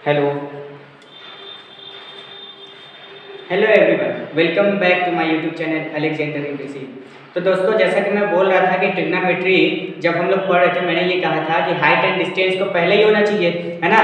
Hello hello everyone, welcome back to my YouTube channel Alexander MPC. तो दोस्तों, जैसा कि मैं बोल रहा था कि ट्रिग्नोमेट्री जब हम लोग पढ़ रहे थे, मैंने ये कहा था कि हाइट एंड डिस्टेंस को पहले ही होना चाहिए, है ना।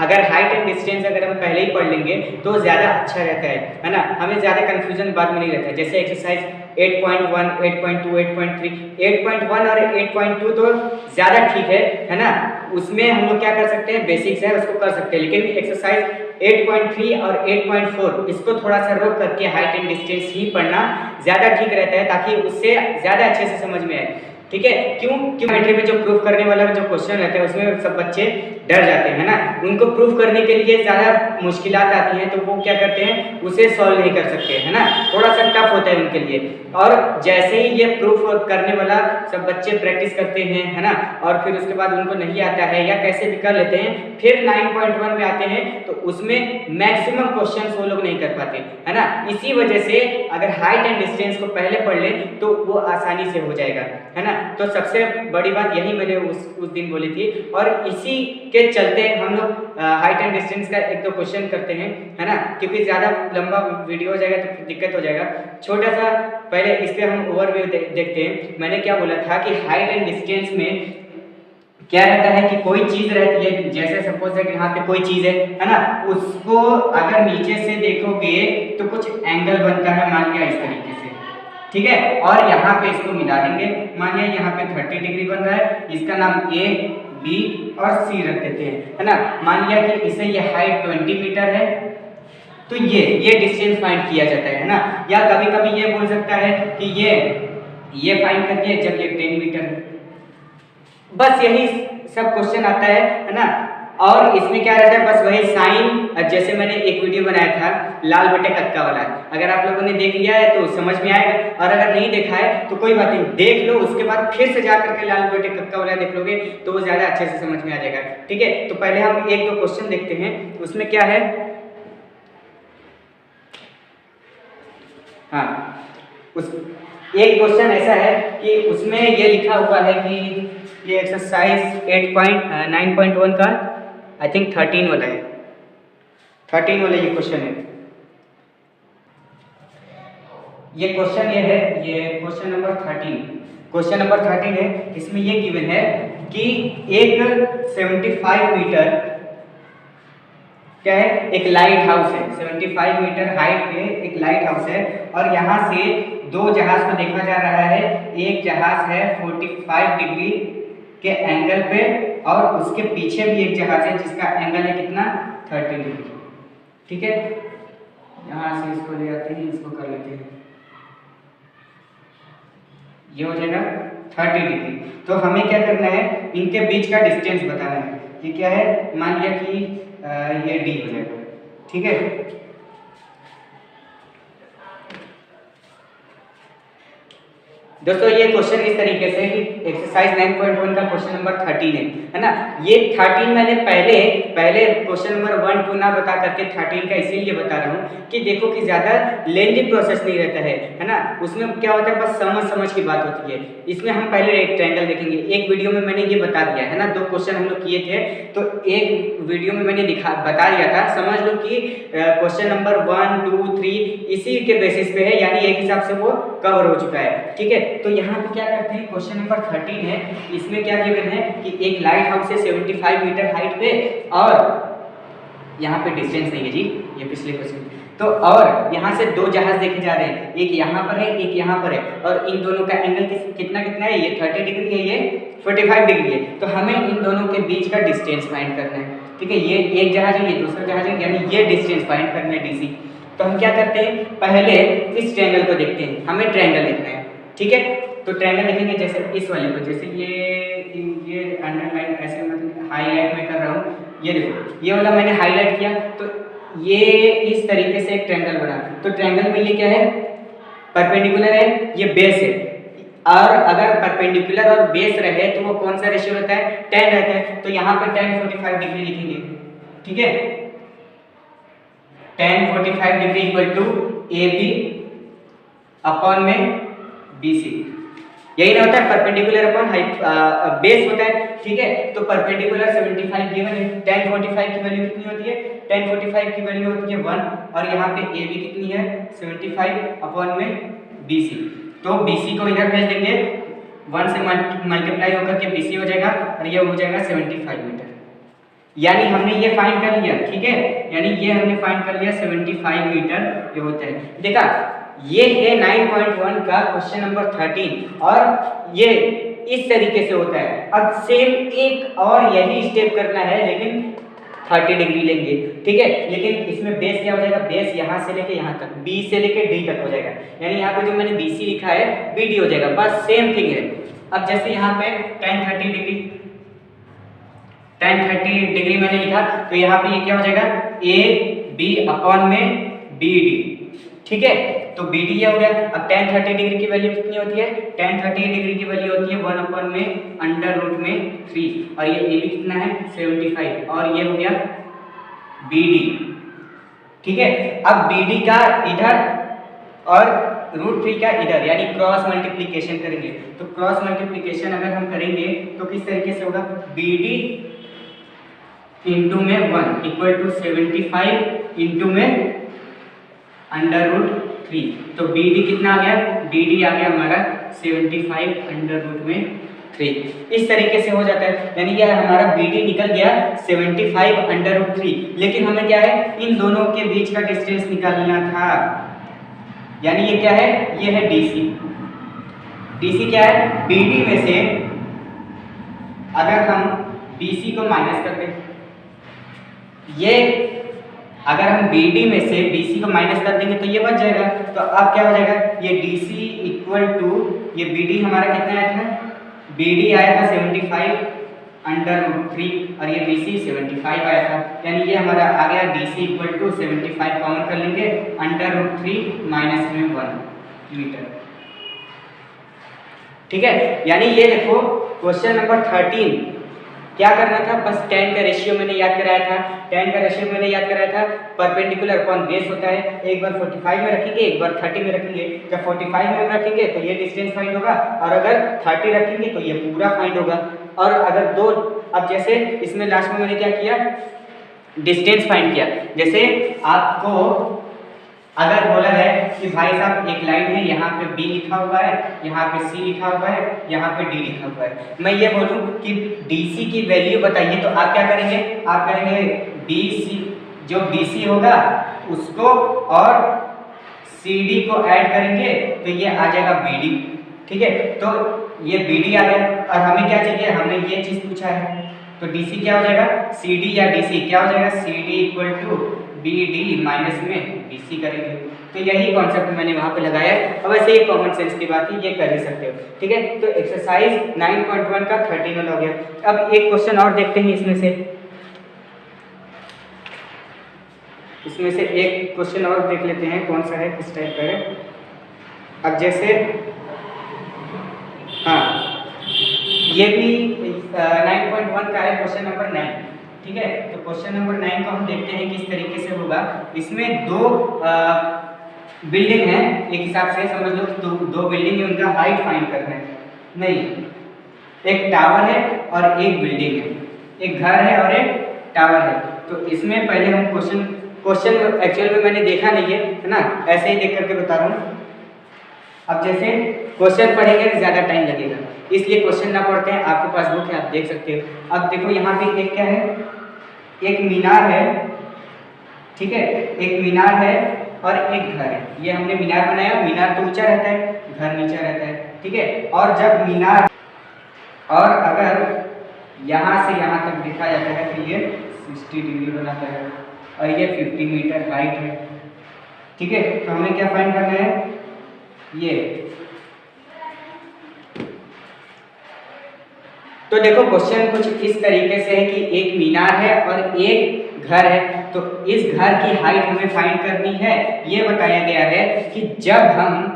अगर हाइट एंड डिस्टेंस अगर हम पहले ही पढ़ लेंगे तो ज़्यादा अच्छा रहता है ना। हमें ज़्यादा कन्फ्यूजन बाद में नहीं रहता है। जैसे एक्सरसाइज 8.1, 8.2, 8.3, 8.1 और 8.2 तो ज़्यादा ठीक है ना। उसमें हम लोग क्या कर सकते हैं, बेसिक्स है उसको कर सकते हैं, लेकिन एक्सरसाइज 8.3 और 8.4 इसको थोड़ा सा रोक करके हाइट एंड डिस्टेंस ही पढ़ना ज़्यादा ठीक रहता है, ताकि उससे ज़्यादा अच्छे से समझ में आए। ठीक है, क्यों ज्योमेट्री में जो प्रूफ करने वाला जो क्वेश्चन रहता है उसमें सब बच्चे डर जाते हैं ना। उनको प्रूफ करने के लिए ज़्यादा मुश्किलात आती हैं, तो वो क्या करते हैं, उसे सॉल्व नहीं कर सकते, है ना। थोड़ा सा टफ होता है उनके लिए। और जैसे ही ये प्रूफ करने वाला सब बच्चे प्रैक्टिस करते हैं, है ना, और फिर उसके बाद उनको नहीं आता है या कैसे भी कर लेते हैं, फिर 9.1 में आते हैं तो उसमें मैक्सिमम क्वेश्चंस वो लोग नहीं कर पाते, है ना। इसी वजह से अगर हाइट एंड डिस्टेंस को पहले पढ़ लें तो वो आसानी से हो जाएगा, है ना। तो सबसे बड़ी बात यही मैंने उस दिन बोली थी, और इसी के चलते हम लोग हाइट एंड डिस्टेंस का एक दो क्वेश्चन करते हैं, है ना, क्योंकि ज़्यादा लंबा वीडियो हो जाएगा तो दिक्कत हो जाएगा। छोटा सा पहले इस पर हम ओवरव्यू देखते हैं। मैंने क्या बोला था कि हाइट एंड डिस्टेंस में क्या रहता है कि कोई चीज रहती है, जैसे सपोज है कि यहाँ पे कोई चीज है ना, उसको अगर नीचे से देखोगे तो कुछ एंगल बनता है, मान लिया इस तरीके से, ठीक है। और यहाँ पे इसको मिला देंगे, मान लिया यहाँ पे 30 डिग्री बन रहा है, इसका नाम ए बी और सी रख देते हैं, है ना। मान लिया कि इसे ये हाइट 20 मीटर है, तो ये डिस्टेंस फाइंड किया जाता है ना। या कभी कभी ये बोल सकता है कि ये फाइंड करके जब ये 10 मीटर है। बस यही सब क्वेश्चन आता है ना। और इसमें क्या रहता है, बस वही साइन, जैसे मैंने एक वीडियो बनाया था लाल बटे कक्का वाला, अगर आप लोगों ने देख लिया है तो समझ में आएगा, और अगर नहीं देखा है तो कोई बात नहीं, देख लो, उसके बाद फिर से जा करके लाल बटे कक्का वाला देख लोगे तो वो ज़्यादा अच्छे से समझ में आ जाएगा। ठीक है, तो पहले हम एक दो क्वेश्चन देखते हैं। उसमें क्या है, हाँ, उस एक क्वेश्चन ऐसा है कि उसमें ये लिखा हुआ है कि ये एक्सरसाइज 9.1 का आई थिंक 13 वाला है, 13 वाला ये क्वेश्चन है। ये क्वेश्चन ये है, ये क्वेश्चन नंबर 13, क्वेश्चन नंबर 13 है। इसमें ये गिवन है कि एक 75 मीटर क्या है, एक लाइट हाउस है, 75 मीटर हाइट पे एक लाइट हाउस है, और यहाँ से दो जहाज को देखा जा रहा है। एक जहाज है 45 डिग्री के एंगल पे, और उसके पीछे भी एक जहाज है जिसका एंगल है कितना, 30 डिग्री। ठीक है, यहाँ से इसको ले आते हैं, इसको कर लेते हैं, ये हो जाएगा 30 डिग्री। तो हमें क्या करना है, इनके बीच का डिस्टेंस बताना है। ये क्या है, मान लिया कि ये डी हो जाएगा, ठीक है। दोस्तों, ये क्वेश्चन इस तरीके से कि एक्सरसाइज 9.1 का क्वेश्चन नंबर 13 है ना। ये 13 मैंने पहले क्वेश्चन नंबर 1 2 ना बता करके 13 का इसीलिए बता रहा हूँ कि देखो कि ज़्यादा लेंथी प्रोसेस नहीं रहता है ना। उसमें क्या होता है, बस समझ की बात होती है। इसमें हम पहले एक ट्रायंगल देखेंगे, एक वीडियो में मैंने ये बता दिया है ना, दो क्वेश्चन हम लोग किए थे, तो एक वीडियो में मैंने बता दिया था। समझ लो कि क्वेश्चन नंबर 1 2 3 इसी के बेसिस पे है, यानी एक हिसाब से वो कवर हो चुका है। ठीक है, तो यहाँ पे क्या करते हैं, क्वेश्चन नंबर 13 है, इसमें क्या गिवन है कि एक लाइट हाउस है 75 मीटर हाइट पे, और यहाँ पे डिस्टेंस नहीं है जी, ये पिछले क्वेश्चन। तो और यहाँ से दो जहाज देखे जा रहे हैं, एक यहाँ पर है एक यहाँ पर है, और इन दोनों का एंगल कितना कितना है, ये 30 डिग्री है, ये 45 डिग्री है। तो हमें इन दोनों के बीच का डिस्टेंस फाइंड करना है। ठीक है, ये एक जहाज है, ये दूसरा जहाज है, यानी ये डिस्टेंस फाइंड करना है, डीसी। तो हम क्या करते हैं, पहले इस ट्रायंगल को देखते हैं, हमें ट्रायंगल लिखना है। ठीक है, तो ट्रायंगल लिखेंगे जैसे इस वाले को, जैसे ये अंडरलाइन ऐसे मतलब हाईलाइट में कर रहा हूँ, ये देखो ये वाला मैंने हाईलाइट किया, तो ये इस तरीके से एक ट्रायंगल बना। तो ट्रायंगल में ये क्या है, परपेंडिकुलर है, ये बेस है, और अगर परपेंडिकुलर और बेस रहे तो वो कौन सा रेशियो रहता है, 10 रहता है। तो यहाँ पर 10 45 डिग्री लिखेंगे। ठीक है, 10 45 degree equal to A B upon में बी सी, यही ना होता है, परपेंडिकुलर अपॉन बेस होता है, ठीक है। तो परपेंडिकुलर 75 गिवन है, tan 45 की वैल्यू कितनी होती है, tan 45 की वैल्यू होती है 1, और यहाँ पे ए बी कितनी है 75 अपॉन में BC। तो BC को इधर भेज देंगे, 1 से मल्टीप्लाई होकर के BC हो जाएगा और ये हो जाएगा 75 मीटर। यानी हमने ये फाइंड कर लिया, ठीक है, यानी ये हमने फाइंड कर लिया 75 मीटर ये होता है। देखा, ये है 9.1 का क्वेश्चन नंबर 13 और ये इस तरीके से होता है। अब सेम एक और यही स्टेप करना है, लेकिन 30 डिग्री लेंगे, ठीक है। लेकिन इसमें बेस क्या हो जाएगा, बेस यहाँ से लेके यहाँ तक, B से लेके D तक हो जाएगा। यानी यहाँ पे जो मैंने BC लिखा है BD हो जाएगा, बस सेम थिंग है। अब जैसे यहाँ पे tan 30 डिग्री मैंने लिखा, तो यहाँ पे ये क्या हो जाएगा AB अपॉन में BD, ठीक है। तो BD ये हो गया। अब tan 30 डिग्री की वैल्यू कितनी होती है, tan 30 डिग्री की वैल्यू होती है 1 अपॉन में अंडर रूट में 3, और ये AB कितना है 75, और ये हो गया BD, ठीक है। अब BD का इधर और √3 का इधर, यानी क्रॉस मल्टीप्लिकेशन करेंगे। तो क्रॉस मल्टीप्लिकेशन अगर हम करेंगे तो किस तरीके से होगा, BD इंटू में 1 इक्वल टू 75 इंटू में अंडर रूट 3। तो BD कितना आ गया, BD आ गया हमारा 75 अंडर रूट में 3। इस तरीके से हो जाता है, यानी यह हमारा BD निकल गया 75 अंडर रूट 3। लेकिन हमें क्या है, इन दोनों के बीच का डिस्टेंस निकालना था, यानी ये क्या है, ये है DC। DC क्या है, BD में से अगर हम BC को माइनस कर दें, ये अगर हम BD में से BC को माइनस कर देंगे तो ये बच जाएगा। तो अब क्या हो जाएगा, ये DC इक्वल टू ये BD हमारा कितना आया था, BD आया था 75 अंडर रूट 3 और ये BC 75 आया था। यानी ये हमारा आ गया DC इक्वल टू 75 कॉमन कर लेंगे, अंडर रूट 3 माइनस में 1 मीटर, ठीक है। यानी ये देखो क्वेश्चन नंबर 13 क्या करना था, बस tan का रेशियो मैंने याद कराया था। tan का रेशियो मैंने याद कराया था, परपेंडिकुलर अपॉन बेस होता है। एक बार 45 में रखेंगे, एक बार 30 में रखेंगे। जब 45 में हम रखेंगे तो ये डिस्टेंस फाइंड होगा, और अगर 30 रखेंगे तो ये पूरा फाइंड होगा। और अगर दो, अब जैसे इसमें लास्ट में मैंने क्या किया, डिस्टेंस फाइंड किया। जैसे आपको अगर बोला है कि भाई साहब एक लाइन है, यहाँ पे B लिखा हुआ है, यहाँ पे C लिखा हुआ है, यहाँ पे D लिखा हुआ है, मैं ये बोलूँ कि DC की वैल्यू बताइए, तो आप क्या करेंगे, आप करेंगे BC, जो BC होगा उसको और CD को ऐड करेंगे तो ये आ जाएगा BD, ठीक है। तो ये BD आ गया, और हमें क्या चाहिए, हमें ये चीज़ पूछा है। तो DC क्या हो जाएगा, CD या DC क्या हो जाएगा, CD equal to BD minus में BC करेंगे। तो यही कॉन्सेप्ट मैंने वहाँ पे लगाया है। अब ऐसे ही कॉमन सेंस की बात है, ये कर ही सकते हो, ठीक है। तो एक्सरसाइज 9.1 का 13 हो गया। अब एक क्वेश्चन और देखते हैं इसमें से एक क्वेश्चन और देख लेते हैं, कौन सा है, किस टाइप का है। अब जैसे हाँ, ये भी 9.1 का है, क्वेश्चन नंबर 9, ठीक है। तो क्वेश्चन नंबर 9 को हम देखते हैं किस तरीके से होगा। इसमें दो बिल्डिंग है, एक हिसाब से समझ लो दो बिल्डिंग है, उनका हाइट फाइंड करना है। नहीं, एक टावर है और एक बिल्डिंग है, एक घर है और एक टावर है। तो इसमें पहले हम क्वेश्चन एक्चुअल में मैंने देखा नहीं है ना, ऐसे ही देख करके बता रहा हूँ। अब जैसे क्वेश्चन पढ़ेंगे तो ज़्यादा टाइम लगेगा, इसलिए क्वेश्चन ना पढ़ते हैं, आपके पास बुक है, आप देख सकते हो। अब देखो यहाँ पे एक क्या है, एक मीनार है, ठीक है, एक मीनार है और एक घर है। ये हमने मीनार बनाया, मीनार तो ऊंचा रहता है, घर नीचा रहता है, ठीक है। और जब मीनार, और अगर यहाँ से यहाँ तक देखा जाता है तो ये 60 डिग्री बनाता है और ये 50 मीटर हाइट है, ठीक है। तो हमें क्या फाइंड करना है, ये तो देखो क्वेश्चन कुछ इस तरीके से है कि एक मीनार है और एक घर है। तो इस घर की हाइट हमें फाइंड करनी है। ये बताया गया है कि जब हम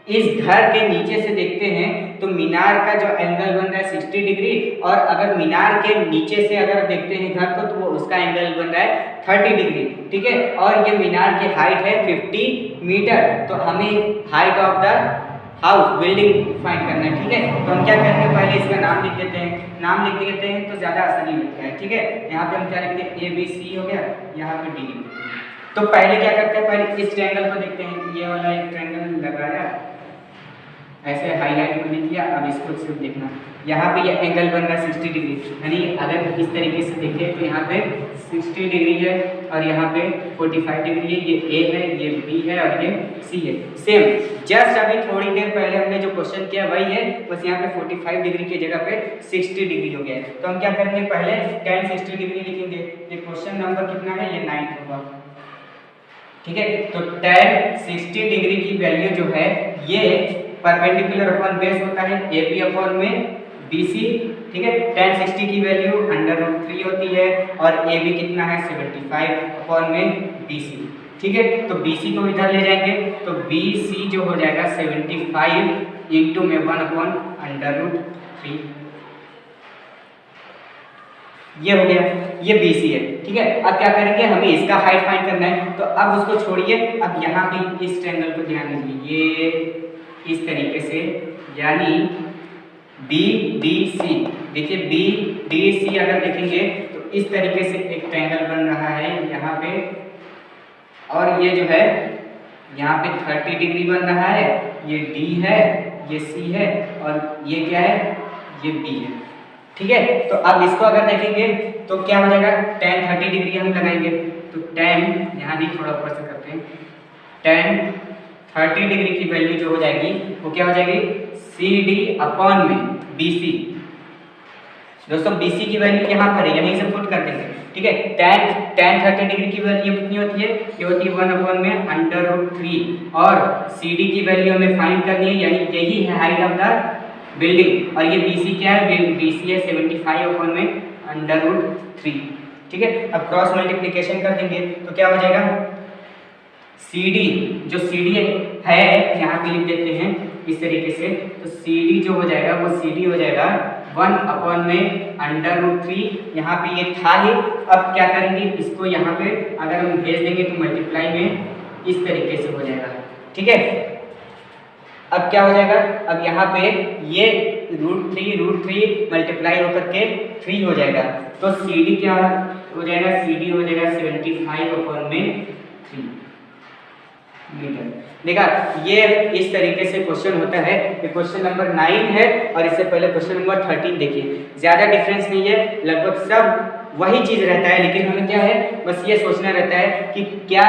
इस घर के नीचे से देखते हैं तो मीनार का जो एंगल बन रहा है 60 डिग्री, और अगर मीनार के नीचे से अगर देखते हैं घर को तो वो उसका एंगल बन रहा है 30 डिग्री, ठीक है। और ये मीनार की हाइट है 50 मीटर। तो हमें height of the house building find करना है, ठीक है। तो हम क्या करेंगे, पहले इसका नाम लिख देते हैं, नाम लिख देते हैं तो ज़्यादा आसानी लगता है, ठीक है। यहाँ पे हम क्या लिखते हैं, ABC हो गया, यहाँ पे D लिख देते हैं। तो पहले क्या करते हैं, पहले इस ट्रायंगल को देखते हैं, ये वाला एक ट्रायंगल लगाया, ऐसे हाईलाइट मैंने किया। अब इसको सिर्फ देखना, यहाँ पे ये एंगल बन रहा है 60 डिग्री, यानी अगर इस तरीके से देखें तो यहाँ पे 60 डिग्री है और यहाँ पे 45 डिग्री है। ये A है, ये B है और ये C है। सेम जस्ट अभी थोड़ी देर पहले हमने जो क्वेश्चन किया वही है, बस यहाँ पे 45 डिग्री की जगह पे 60 डिग्री हो गया है। तो हम क्या करेंगे, पहले tan 60 डिग्री लिखेंगे। ये क्वेश्चन नंबर कितना है, ये 9 होगा, ठीक है। तो tan 60 डिग्री की वैल्यू जो है ये परपेंडिकुलर अपॉन बेस होता है AB अपॉन में BC, ठीक है। tan 60 की वैल्यू √3 होती है और AB कितना है 75 अपॉन में BC, ठीक है। तो BC को इधर ले जाएंगे तो BC जो हो जाएगा 75 इंटू में 1 अपॉन √3, ये हो गया, ये BC है, ठीक है। अब क्या करेंगे, हमें इसका हाइट फाइंड करना है। तो अब उसको छोड़िए, अब यहाँ पे इस ट्रायंगल को ध्यान दीजिए, ये इस तरीके से, यानी BDC, देखिए BDC अगर देखेंगे तो इस तरीके से एक ट्रायंगल बन रहा है यहाँ पे, और ये जो है यहाँ पे 30 डिग्री बन रहा है, ये D है, ये C है और ये क्या है, ये B है, ठीक है। तो अब इसको अगर देखेंगे तो क्या हो जाएगा, tan 30 डिग्री हम लगाएंगे तो tan, यहाँ नहीं थोड़ा ऊपर से करते हैं, tan 30 डिग्री की वैल्यू जो हो जाएगी वो क्या हो जाएगी, CD अपॉन में BC। दोस्तों BC की वैल्यू यहाँ पर है, यहीं से पुट कर देंगे, ठीक है। tan 30 डिग्री की वैल्यू कितनी होती है, ये होती है 1 अपॉन में √3 और CD की वैल्यू हमें फाइंड करनी है, यानी यही है हाइट ऑफ द बिल्डिंग। और ये BC क्या है, BC है 75 अपॉन में √3, ठीक है। अब क्रॉस मल्टीप्लिकेशन कर देंगे तो क्या हो जाएगा, CD जो CD है यहाँ पे लिख देते हैं इस तरीके से, तो CD जो हो जाएगा वो CD हो जाएगा 1 अपॉन में √3, यहाँ पे ये था ही। अब क्या करेंगे, इसको यहाँ पे अगर हम भेज देंगे तो मल्टीप्लाई में इस तरीके से हो जाएगा, ठीक है। अब क्या हो जाएगा, अब यहाँ पे ये √3 मल्टीप्लाई होकर के 3 हो जाएगा, तो CD क्या हो जाएगा, CD हो जाएगा 75 अपॉन में 3 मीटर। देखा, ये इस तरीके से क्वेश्चन होता है। ये क्वेश्चन नंबर 9 है और इससे पहले क्वेश्चन नंबर 13 देखिए, ज़्यादा डिफरेंस नहीं है, लगभग सब वही चीज़ रहता है, लेकिन हमें क्या है, बस ये सोचना रहता है कि क्या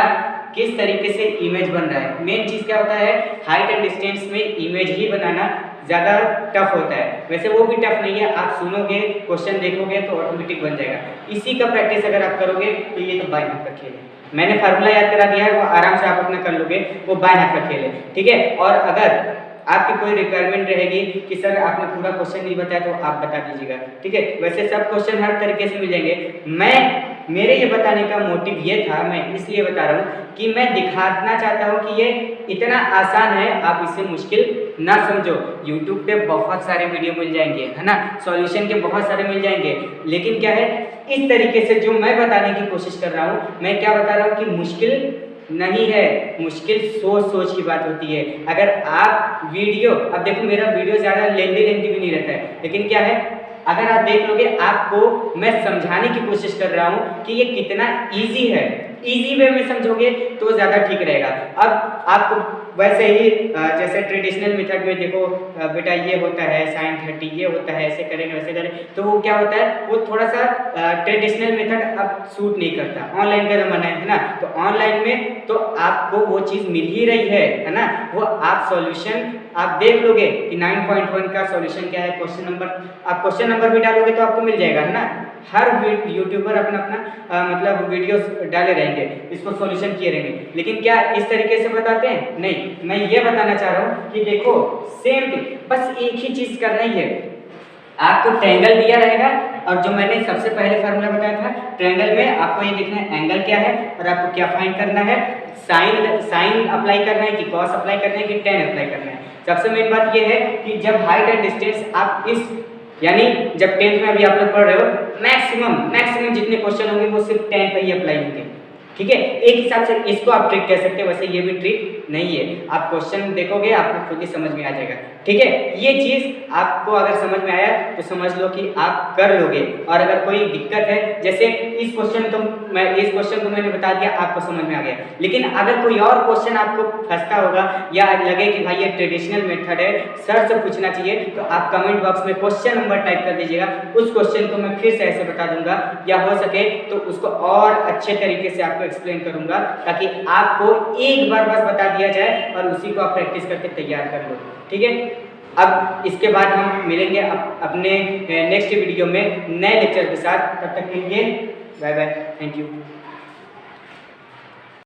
किस तरीके से इमेज बन रहा है। मेन चीज़ क्या होता है, हाइट एंड डिस्टेंस में इमेज ही बनाना ज़्यादा टफ होता है। वैसे वो भी टफ नहीं है, आप सुनोगे, क्वेश्चन देखोगे तो ऑटोमेटिक बन जाएगा। इसी का प्रैक्टिस अगर आप करोगे तो ये तो बाय हाथ का खेल है। मैंने फार्मूला याद करा दिया है, वो आराम से आप अपना कर लोगे, वो बाय हाथ का खेल है, ठीक है। और अगर आपकी कोई रिक्वायरमेंट रहेगी कि सर आपने पूरा क्वेश्चन नहीं बताया, तो आप बता दीजिएगा, ठीक है। वैसे सब क्वेश्चन हर तरीके से मिल जाएंगे। मेरे ये बताने का मोटिव ये था, मैं इसलिए बता रहा हूँ कि मैं दिखाना चाहता हूँ कि ये इतना आसान है, आप इसे मुश्किल ना समझो। YouTube पे बहुत सारे वीडियो मिल जाएंगे, है ना, सॉल्यूशन के बहुत सारे मिल जाएंगे, लेकिन क्या है, इस तरीके से जो मैं बताने की कोशिश कर रहा हूँ, मैं क्या बता रहा हूँ कि मुश्किल नहीं है, मुश्किल सोच की बात होती है। अगर आप वीडियो, अब देखो मेरा वीडियो ज़्यादा लेंथी भी नहीं रहता है, लेकिन क्या है, अगर आप देख लोगे, आपको मैं समझाने की कोशिश कर रहा हूँ कि ये कितना इजी है, इजी वे में समझोगे तो ज़्यादा ठीक रहेगा। अब आपको वैसे ही जैसे ट्रेडिशनल मेथड में देखो, बेटा ये होता है sin 30, ये होता है, ऐसे करेंगे वैसे करें, तो वो क्या होता है, वो थोड़ा सा ट्रेडिशनल मेथड अब सूट नहीं करता, ऑनलाइन का ज़माना है ना। तो ऑनलाइन में तो आपको वो चीज़ मिल ही रही है ना, वो आप सॉल्यूशन आप देख लोगे कि 9.1 का सॉल्यूशन क्या है, क्वेश्चन नंबर, आप क्वेश्चन नंबर भी डालोगे तो आपको मिल जाएगा, है ना। हर यूट्यूबर अपना मतलब वीडियोस डाले रहेंगे, इसको सॉल्यूशन किए रहेंगे, लेकिन क्या इस तरीके से बताते हैं, नहीं। मैं ये बताना चाह रहा हूँ कि देखो सेम थिंग, बस एक ही चीज़ करना ही है। आपको ट्रायंगल दिया रहेगा, और जो मैंने सबसे पहले फार्मूला बताया था, ट्रायंगल में आपको ये देखना है एंगल क्या है और आपको क्या फाइंड करना है, साइन अप्लाई करना है कि कॉस अप्लाई करना है कि टेन अप्लाई करना है। सबसे मेन बात ये है कि जब हाइट एंड डिस्टेंस आप इस, यानी जब 10th में अभी आप लोग पढ़ रहे हो, मैक्सिमम जितने क्वेश्चन होंगे वो सिर्फ 10 पर ही अप्लाई होंगे, ठीक है। एक हिसाब से इसको आप ट्रिक कह सकते हैं, वैसे ये भी ट्रिक नहीं है। आप क्वेश्चन देखोगे आपको खुद ही समझ में आ जाएगा। ठीक है, ये चीज़ आपको अगर समझ में आया तो समझ लो कि आप कर लोगे। और अगर कोई दिक्कत है, जैसे इस क्वेश्चन को मैंने बता दिया, आपको समझ में आ गया, लेकिन अगर कोई और क्वेश्चन आपको फंसता होगा या लगे कि भाई ये ट्रेडिशनल मेथड है, सर से पूछना चाहिए, तो आप कमेंट बॉक्स में क्वेश्चन नंबर टाइप कर दीजिएगा। उस क्वेश्चन को मैं फिर से ऐसे बता दूंगा, या हो सके तो उसको और अच्छे तरीके से आपको एक्सप्लेन करूंगा, ताकि आपको एक बार बस बता दिया जाए और उसी को आप प्रैक्टिस करके तैयार कर लो। ठीक है, अब इसके बाद हम मिलेंगे अपने नेक्स्ट वीडियो में नए लेक्चर के साथ। तब तक के लिए बाय बाय, थैंक यू।